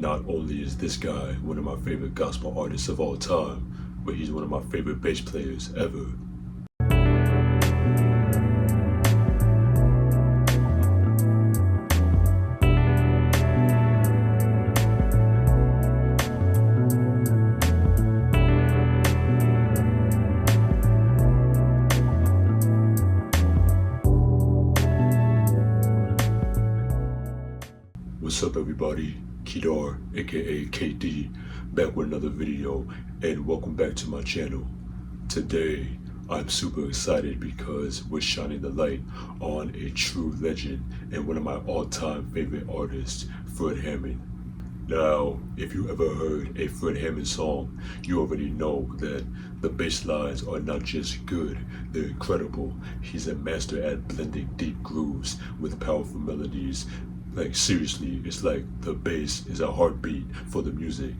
Not only is this guy one of my favorite gospel artists of all time, but he's one of my favorite bass players ever. What's up everybody, Kedar aka KD, back with another video, and welcome back to my channel. Today I'm super excited because we're shining the light on a true legend and one of my all-time favorite artists, Fred Hammond. Now, if you ever heard a Fred Hammond song, you already know that the bass lines are not just good, they're incredible. He's a master at blending deep grooves with powerful melodies. Like seriously, it's like the bass is a heartbeat for the music.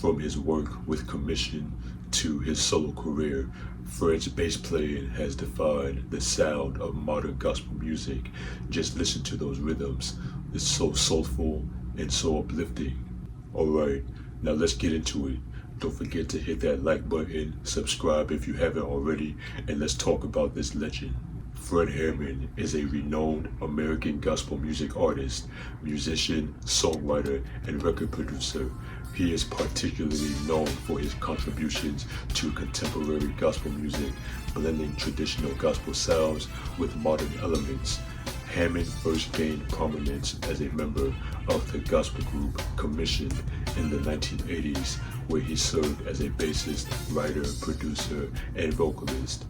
From his work with Commission to his solo career, Fred's bass playing has defined the sound of modern gospel music. Just listen to those rhythms. It's so soulful and so uplifting. Alright, now let's get into it. Don't forget to hit that like button, subscribe if you haven't already, and let's talk about this legend. Fred Hammond is a renowned American gospel music artist, musician, songwriter, and record producer. He is particularly known for his contributions to contemporary gospel music, blending traditional gospel sounds with modern elements. Hammond first gained prominence as a member of the gospel group Commission in the 1980s, where he served as a bassist, writer, producer, and vocalist.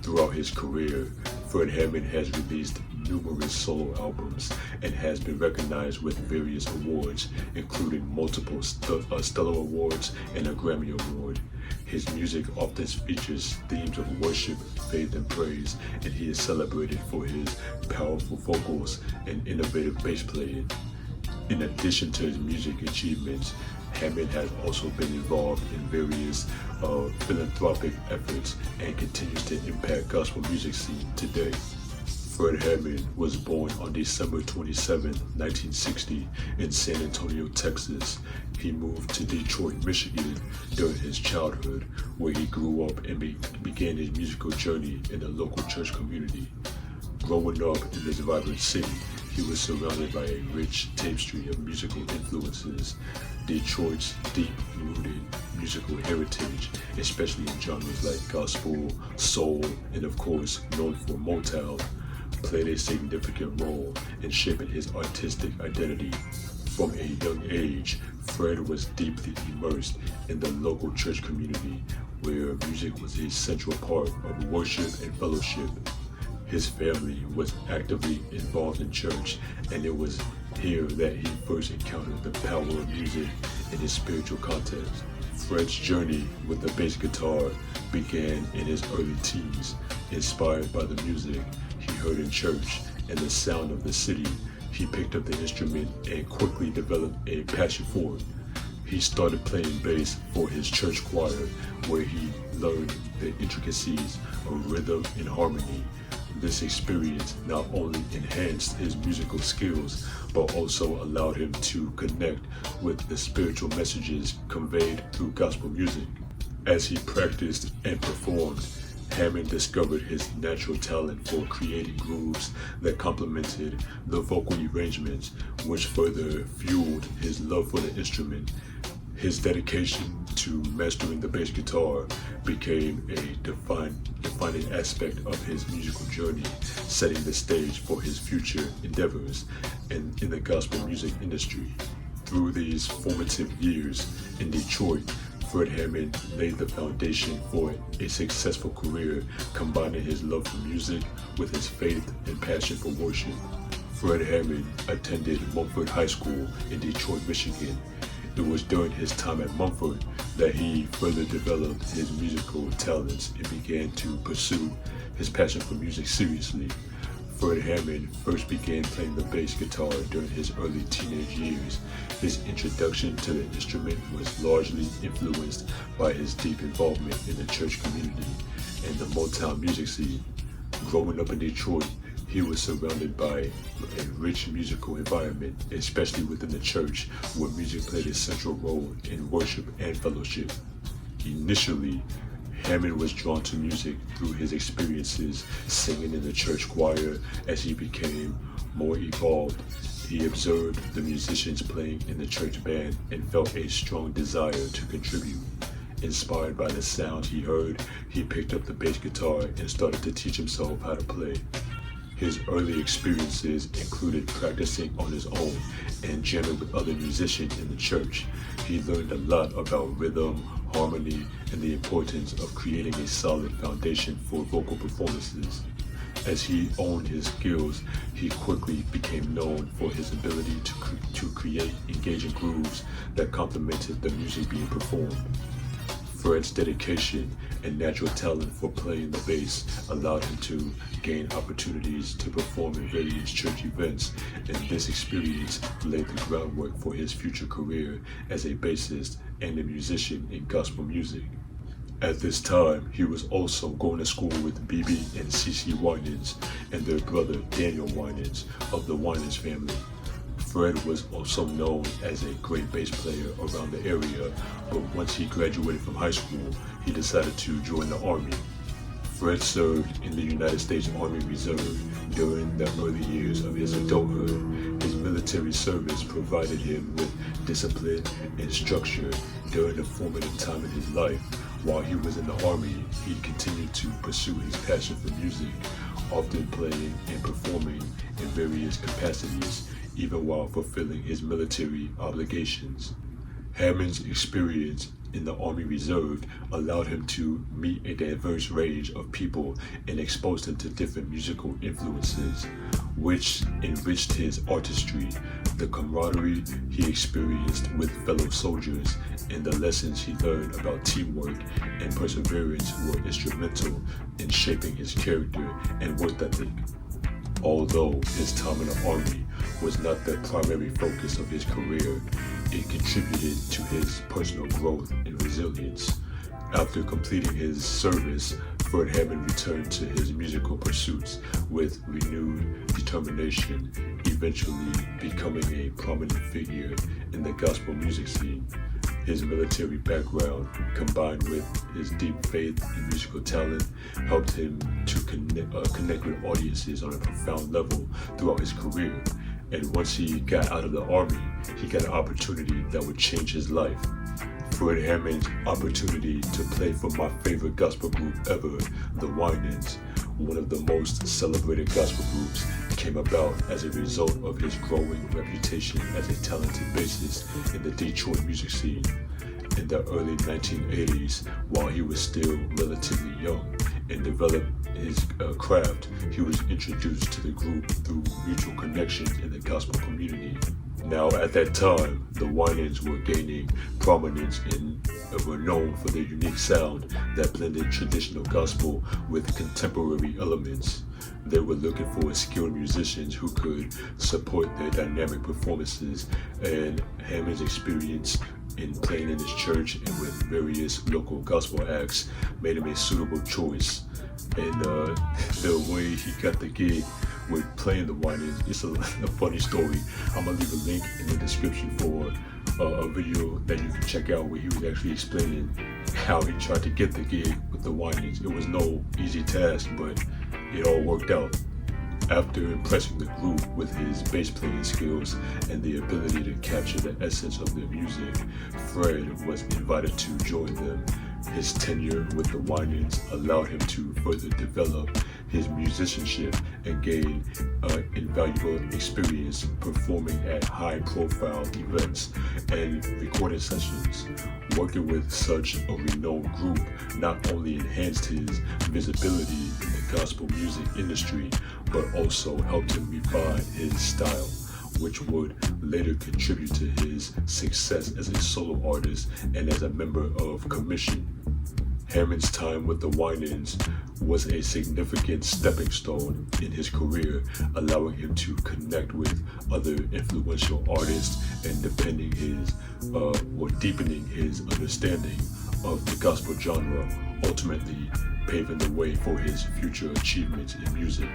Throughout his career, Fred Hammond has released numerous solo albums and has been recognized with various awards, including multiple Stellar Awards and a Grammy Award. His music often features themes of worship, faith, and praise, and he is celebrated for his powerful vocals and innovative bass playing. In addition to his music achievements, Hammond has also been involved in various philanthropic efforts and continues to impact gospel music scene today. Fred Hammond was born on December 27, 1960 in San Antonio, Texas. He moved to Detroit, Michigan during his childhood, where he grew up and began his musical journey in the local church community. Growing up in this vibrant city, he was surrounded by a rich tapestry of musical influences. Detroit's deep-rooted musical heritage, especially in genres like gospel, soul, and of course known for Motown, played a significant role in shaping his artistic identity. From a young age, Fred was deeply immersed in the local church community, where music was a central part of worship and fellowship. His family was actively involved in church, and it was here that he first encountered the power of music in his spiritual context. Fred's journey with the bass guitar began in his early teens. Inspired by the music he heard in church and the sound of the city, he picked up the instrument and quickly developed a passion for it. He started playing bass for his church choir, where he learned the intricacies of rhythm and harmony. This experience not only enhanced his musical skills, but also allowed him to connect with the spiritual messages conveyed through gospel music. As he practiced and performed, Hammond discovered his natural talent for creating grooves that complemented the vocal arrangements, which further fueled his love for the instrument. His dedication to mastering the bass guitar became a defining aspect of his musical journey, setting the stage for his future endeavors in the gospel music industry. Through these formative years in Detroit, Fred Hammond laid the foundation for a successful career, combining his love for music with his faith and passion for worship. Fred Hammond attended Mumford High School in Detroit, Michigan. It was during his time at Mumford that he further developed his musical talents and began to pursue his passion for music seriously. Fred Hammond first began playing the bass guitar during his early teenage years. His introduction to the instrument was largely influenced by his deep involvement in the church community and the Motown music scene. Growing up in Detroit, he he was surrounded by a rich musical environment, especially within the church, where music played a central role in worship and fellowship. Initially, Hammond was drawn to music through his experiences singing in the church choir. As he became more evolved, he observed the musicians playing in the church band and felt a strong desire to contribute. Inspired by the sound he heard, he picked up the bass guitar and started to teach himself how to play. His early experiences included practicing on his own and jamming with other musicians in the church. He learned a lot about rhythm, harmony, and the importance of creating a solid foundation for vocal performances. As he honed his skills, he quickly became known for his ability to create engaging grooves that complemented the music being performed. Fred's dedication and natural talent for playing the bass allowed him to gain opportunities to perform in various church events, and this experience laid the groundwork for his future career as a bassist and a musician in gospel music. At this time, he was also going to school with B.B. and C.C. Winans and their brother Daniel Winans of the Winans family. Fred was also known as a great bass player around the area, but once he graduated from high school, he decided to join the Army. Fred served in the United States Army Reserve during the early years of his adulthood. His military service provided him with discipline and structure during the formative time in his life. While he was in the Army, he continued to pursue his passion for music, often playing and performing in various capacities, even while fulfilling his military obligations. Hammond's experience in the Army Reserve allowed him to meet a diverse range of people and exposed him to different musical influences, which enriched his artistry. The camaraderie he experienced with fellow soldiers and the lessons he learned about teamwork and perseverance were instrumental in shaping his character and work ethic. Although his time in the Army was not the primary focus of his career, it contributed to his personal growth and resilience. After completing his service, Fred Hammond returned to his musical pursuits with renewed determination, eventually becoming a prominent figure in the gospel music scene. His military background, combined with his deep faith and musical talent, helped him to connect with audiences on a profound level throughout his career. And once he got out of the Army, he got an opportunity that would change his life. Fred Hammond's opportunity to play for my favorite gospel group ever, the Winans, one of the most celebrated gospel groups, came about as a result of his growing reputation as a talented bassist in the Detroit music scene. In the early 1980s, while he was still relatively young and developed his craft, he was introduced to the group through mutual connections in the gospel community. Now, at that time, the Winans were gaining prominence and were known for their unique sound that blended traditional gospel with contemporary elements. They were looking for skilled musicians who could support their dynamic performances, and Hammond's experience in playing in his church and with various local gospel acts made him a suitable choice. And the way he got the gig with playing the Winans, it's a funny story. I'm gonna leave a link in the description for a video that you can check out where he was actually explaining how he tried to get the gig with the Winans. It was no easy task, but it all worked out. After impressing the group with his bass playing skills and the ability to capture the essence of their music, Fred was invited to join them. His tenure with the Winans allowed him to further develop his musicianship and gain invaluable experience performing at high-profile events and recording sessions. Working with such a renowned group not only enhanced his visibility in the gospel music industry, but also helped him refine his style, which would later contribute to his success as a solo artist and as a member of Commission. Hammond's time with the Winans was a significant stepping stone in his career, allowing him to connect with other influential artists and deepening his understanding of the gospel genre, ultimately paving the way for his future achievements in music.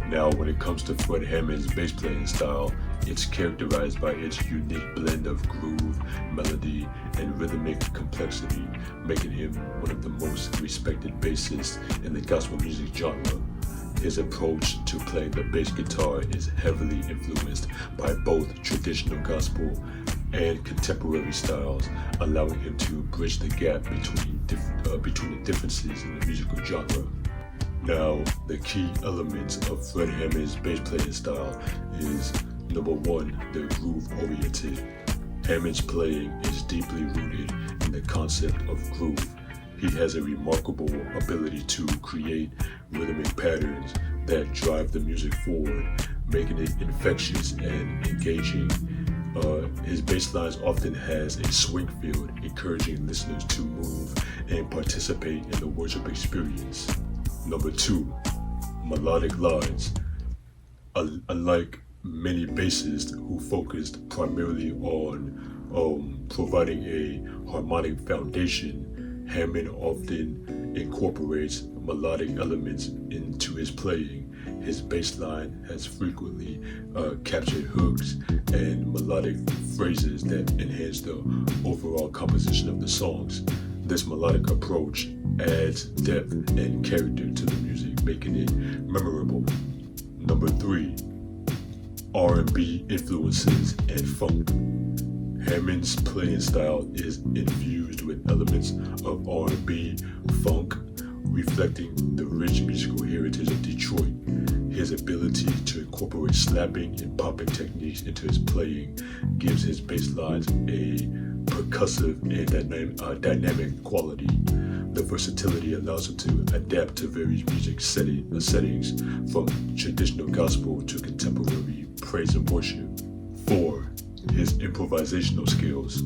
Now, when it comes to Fred Hammond's bass playing style, it's characterized by its unique blend of groove, melody, and rhythmic complexity, making him one of the most respected bassists in the gospel music genre. His approach to playing the bass guitar is heavily influenced by both traditional gospel and contemporary styles, allowing him to bridge the gap between the differences in the musical genre. Now, the key elements of Fred Hammond's bass playing style is number one, the groove-oriented. Hammond's playing is deeply rooted in the concept of groove. He has a remarkable ability to create rhythmic patterns that drive the music forward, making it infectious and engaging. His bass lines often has a swing field, encouraging listeners to move and participate in the worship experience. Number two, melodic lines. Unlike many bassists who focused primarily on providing a harmonic foundation, Hammond often incorporates melodic elements into his playing. His bass line has frequently captured hooks and melodic phrases that enhance the overall composition of the songs. This melodic approach adds depth and character to the music, making it memorable. Number three, R&B influences and funk. Hammond's playing style is infused with elements of R&B, funk, reflecting the rich musical heritage of Detroit. His ability to incorporate slapping and popping techniques into his playing gives his bass lines a percussive and dynamic quality. The versatility allows him to adapt to various music settings, from traditional gospel to contemporary praise and worship. 4. His improvisational skills.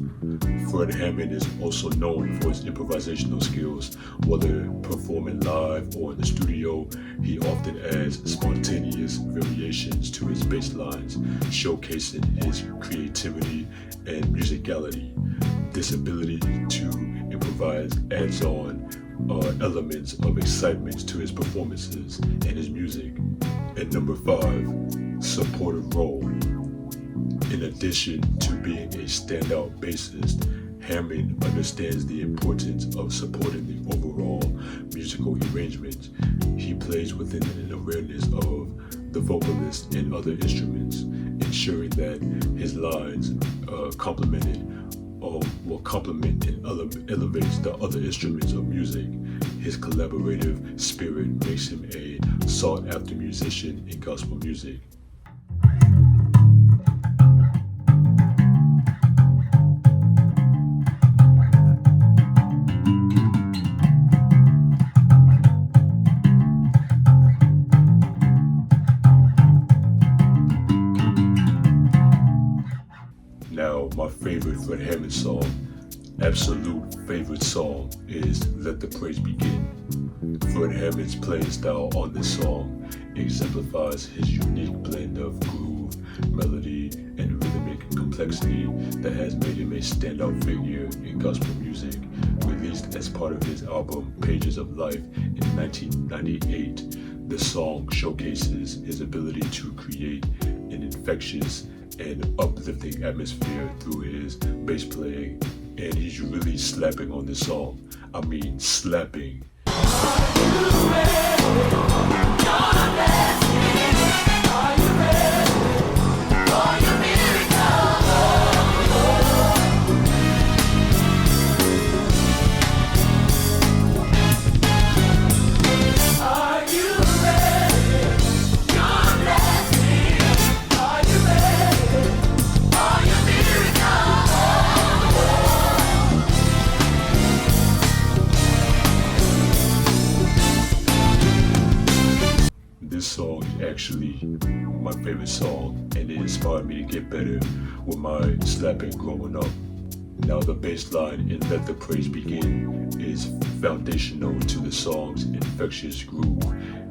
Fred Hammond is also known for his improvisational skills. Whether performing live or in the studio, he often adds spontaneous variations to his bass lines, showcasing his creativity and musicality. This ability to improvise adds on elements of excitement to his performances and his music. And number 5, supportive role. In addition to being a standout bassist, Hammond understands the importance of supporting the overall musical arrangement. He plays within an awareness of the vocalist and other instruments, ensuring that his lines complement and elevates the other instruments of music. His collaborative spirit makes him a sought-after musician in gospel music. Now, my favorite Fred Hammond song, absolute favorite song, is Let the Praise Begin. Fred Hammond's playing style on this song exemplifies his unique blend of groove, melody, and rhythmic complexity that has made him a standout figure in gospel music. Released as part of his album Pages of Life in 1998, the song showcases his ability to create an infectious and uplifting atmosphere through his bass playing, and he's really slapping on this song. I mean, slapping. This song is actually my favorite song, and it inspired me to get better with my slapping growing up. Now, the bass line in Let the Praise Begin is foundational to the song's infectious groove.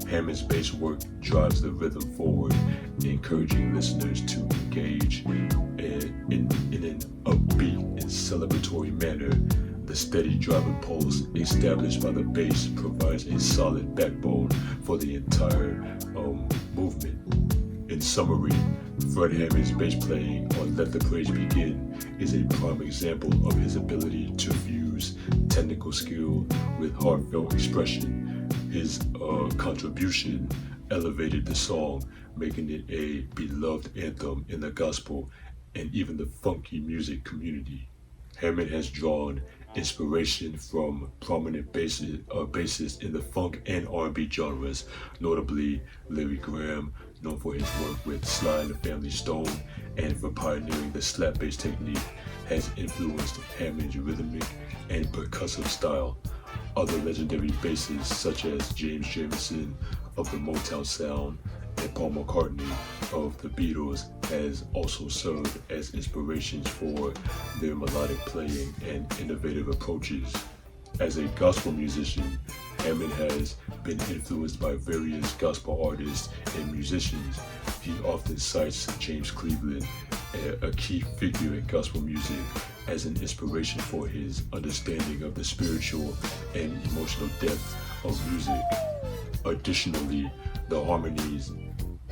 Hammond's bass work drives the rhythm forward, encouraging listeners to engage in an upbeat and celebratory manner. The steady driving pulse established by the bass provides a solid backbone for the entire movement. In summary, Fred Hammond's bass playing on Let the Praise Begin is a prime example of his ability to fuse technical skill with heartfelt expression. His contribution elevated the song, making it a beloved anthem in the gospel and even the funky music community. Hammond has drawn inspiration from prominent bassists in the funk and R&B genres, notably Larry Graham, known for his work with Sly and the Family Stone, and for pioneering the slap bass technique, has influenced Hammond's rhythmic and percussive style. Other legendary bassists such as James Jamerson of the Motown sound and Paul McCartney of the Beatles has also served as inspirations for their melodic playing and innovative approaches. As a gospel musician, Hammond has been influenced by various gospel artists and musicians. He often cites James Cleveland, a key figure in gospel music, as an inspiration for his understanding of the spiritual and emotional depth of music. Additionally, the harmonies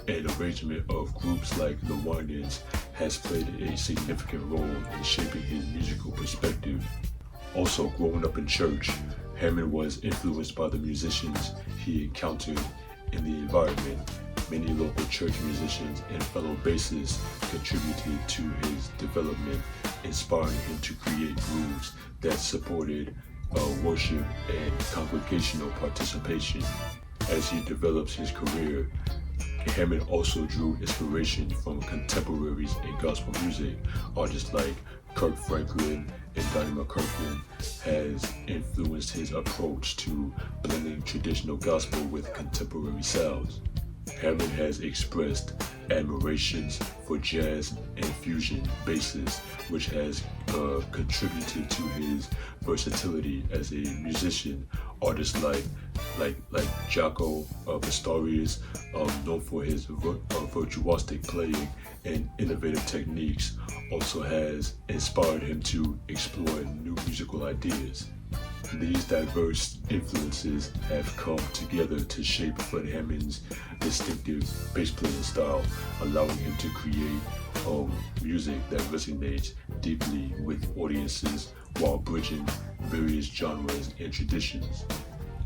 and arrangement of groups like the Winans has played a significant role in shaping his musical perspective. Also, growing up in church, Hammond was influenced by the musicians he encountered in the environment. Many local church musicians and fellow bassists contributed to his development, inspiring him to create grooves that supported worship and congregational participation. As he develops his career, Hammond also drew inspiration from contemporaries in gospel music. Artists like Kirk Franklin and Donnie McClurkin has influenced his approach to blending traditional gospel with contemporary sounds. Hammond has expressed admirations for jazz and fusion basses, which has contributed to his versatility as a musician. Artists like Jaco Pastorius, known for his virtuosic playing and innovative techniques, also has inspired him to explore new musical ideas. These diverse influences have come together to shape Fred Hammond's distinctive bass playing style, allowing him to create music that resonates deeply with audiences while bridging various genres and traditions.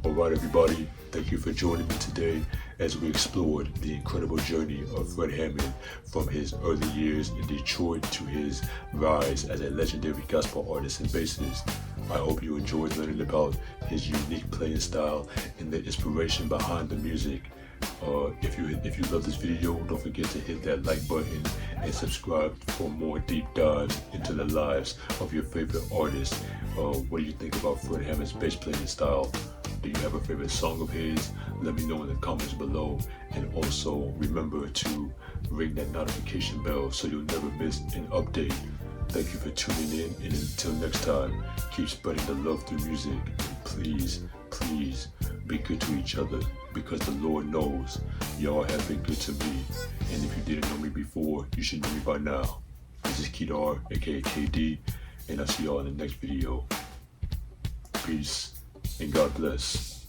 Alright everybody, thank you for joining me today as we explored the incredible journey of Fred Hammond from his early years in Detroit to his rise as a legendary gospel artist and bassist. I hope you enjoyed learning about his unique playing style and the inspiration behind the music. If you love this video, don't forget to hit that like button and subscribe for more deep dives into the lives of your favorite artists. What do you think about Fred Hammond's bass playing style? Do you have a favorite song of his? Let me know in the comments below. And also remember to ring that notification bell so you'll never miss an update. Thank you for tuning in, and until next time, keep spreading the love through music. And please, please be good to each other, because the Lord knows y'all have been good to me. And if you didn't know me before, you should know me by now. This is Kedar, aka KD, and I'll see y'all in the next video. Peace and God bless.